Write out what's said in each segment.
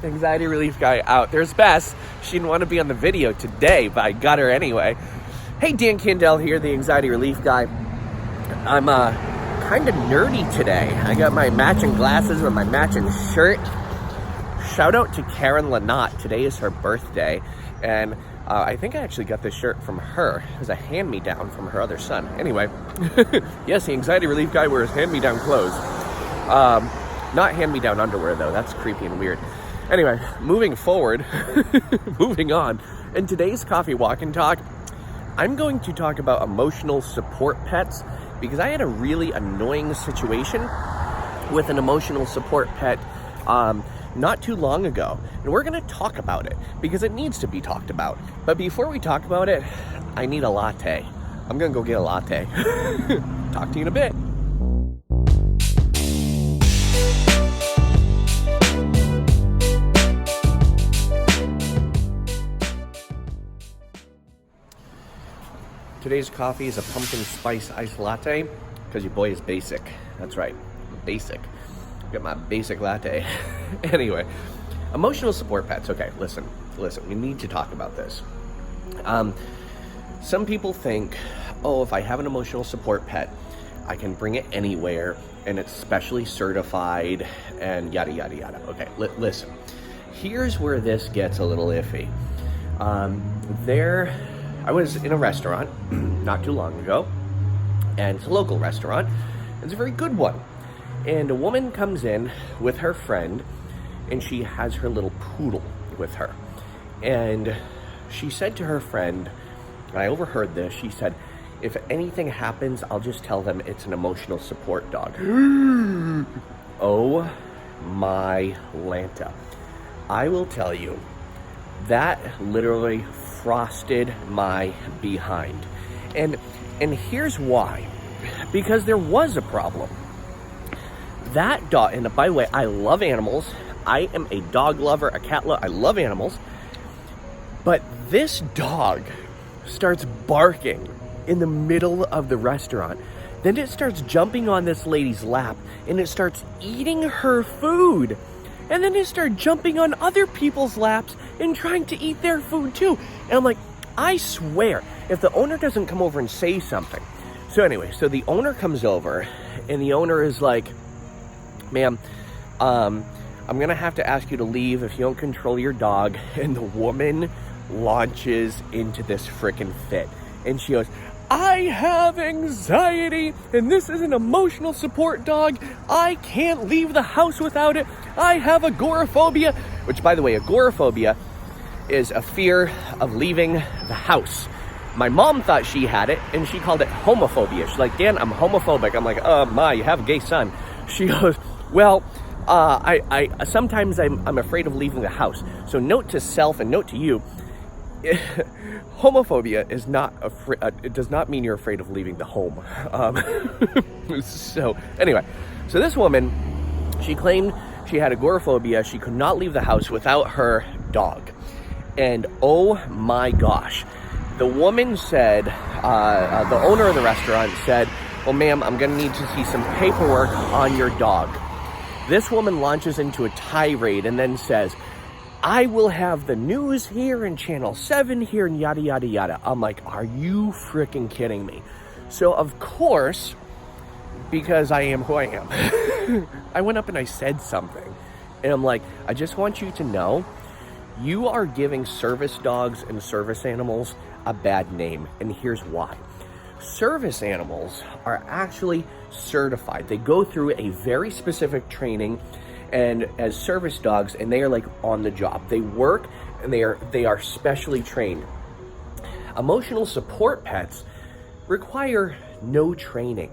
Anxiety relief guy out. There's Bess. She didn't want to be on the video today, but I got her anyway. Hey, Dan Candell here, the anxiety relief guy. I'm kind of nerdy today. I got my matching glasses with my matching shirt. Shout out to Karen Lynott. Today is her birthday, and I think I actually got this shirt from her. It was a hand-me-down from her other son. Anyway, yes, the anxiety relief guy wears hand-me-down clothes. Not hand-me-down underwear, though. That's creepy and weird. Anyway, moving forward, moving on. In today's Coffee Walk and Talk, I'm going to talk about emotional support pets because I had a really annoying situation with an emotional support pet not too long ago. And we're going to talk about it because it needs to be talked about. But before we talk about it, I need a latte. I'm going to go get a latte. Talk to you in a bit. Today's coffee is a pumpkin spice iced latte because your boy is basic. That's right, basic. Get my basic latte. Anyway, emotional support pets. Okay, listen, we need to talk about this. Some people think, oh, if I have an emotional support pet, I can bring it anywhere and it's specially certified and yada, yada, yada. Okay, listen, here's where this gets a little iffy. I was in a restaurant not too long ago, and it's a local restaurant. It's a very good one. And a woman comes in with her friend, and she has her little poodle with her. And she said to her friend, and I overheard this, she said, if anything happens, I'll just tell them it's an emotional support dog. Oh my Lanta. I will tell you, that literally frosted my behind. And here's why. Because there was a problem. That dog, and by the way, I love animals. I am a dog lover, a cat lover. I love animals. But this dog starts barking in the middle of the restaurant. Then it starts jumping on this lady's lap, and it starts eating her food. And then it started jumping on other people's laps and trying to eat their food too. And I'm like, I swear, if the owner doesn't come over and say something. So anyway, so the owner comes over, and the owner is like, ma'am, I'm going to have to ask you to leave if you don't control your dog. And the woman launches into this freaking fit. And she goes, I have anxiety, and this is an emotional support dog. I can't leave the house without it. I have agoraphobia, which, by the way, agoraphobia is a fear of leaving the house. My mom thought she had it, and she called it homophobia. She's like, Dan, I'm homophobic. I'm like, Ma, you have a gay son. She goes, well, I sometimes I'm afraid of leaving the house. So note to self and note to you, homophobia is not it does not mean you're afraid of leaving the home. So anyway, so this woman, she claimed she had agoraphobia. She could not leave the house without her dog. And oh my gosh, the woman said, the owner of the restaurant said, well, ma'am, I'm going to need to see some paperwork on your dog. This woman launches into a tirade and then says, I will have the news here and Channel 7 here and yada, yada, yada. I'm like, are you freaking kidding me? So, of course, because I am who I am, I went up and I said something. And I'm like, I just want you to know, you are giving service dogs and service animals a bad name. And here's why. Service animals are actually certified. They go through a very specific training and as service dogs, and they are like on the job. They work and they are specially trained. Emotional support pets require no training.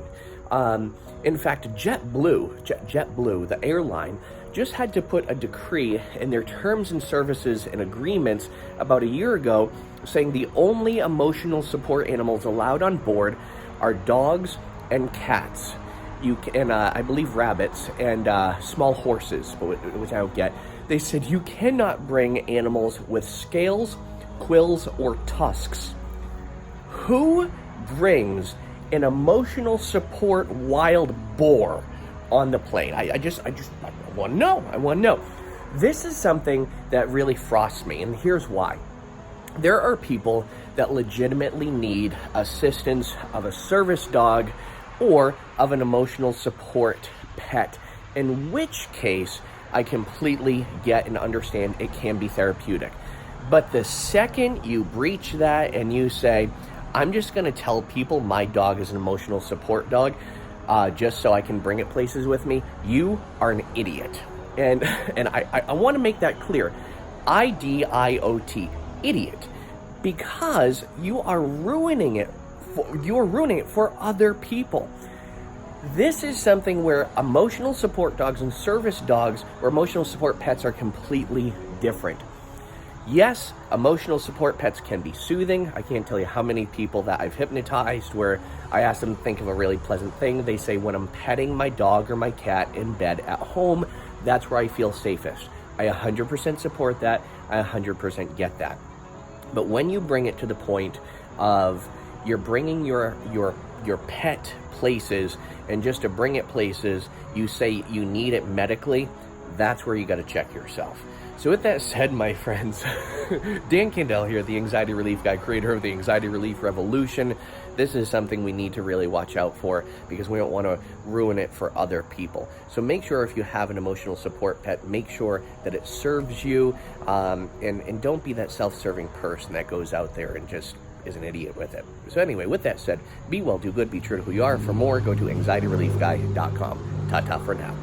In fact, JetBlue, the airline, just had to put a decree in their terms and services and agreements about a year ago saying the only emotional support animals allowed on board are dogs and cats. You can, I believe, rabbits and small horses, which I don't get. They said you cannot bring animals with scales, quills, or tusks. Who brings an emotional support wild boar on the plane? I want to know. This is something that really frosts me, and here's why. There are people that legitimately need assistance of a service dog or of an emotional support pet, in which case I completely get and understand it can be therapeutic. But the second you breach that and you say, I'm just going to tell people my dog is an emotional support dog just so I can bring it places with me, you are an idiot. And I want to make that clear. IDIOT, idiot, because you are ruining it for other people. This is something where emotional support dogs and service dogs or emotional support pets are completely different. Yes, emotional support pets can be soothing. I can't tell you how many people that I've hypnotized where I ask them to think of a really pleasant thing. They say, when I'm petting my dog or my cat in bed at home, that's where I feel safest. I 100% support that. I 100% get that. But when you bring it to the point of you're bringing your pet places, and just to bring it places, you say you need it medically, that's where you got to check yourself. So with that said, my friends, Dan Candell here, the anxiety relief guy, creator of the anxiety relief revolution. This is something we need to really watch out for because we don't want to ruin it for other people. So make sure if you have an emotional support pet, make sure that it serves you, and don't be that self-serving person that goes out there and just is an idiot with it. So anyway, with that said, be well, do good, be true to who you are. For more, go to anxietyreliefguy.com. Ta-ta for now.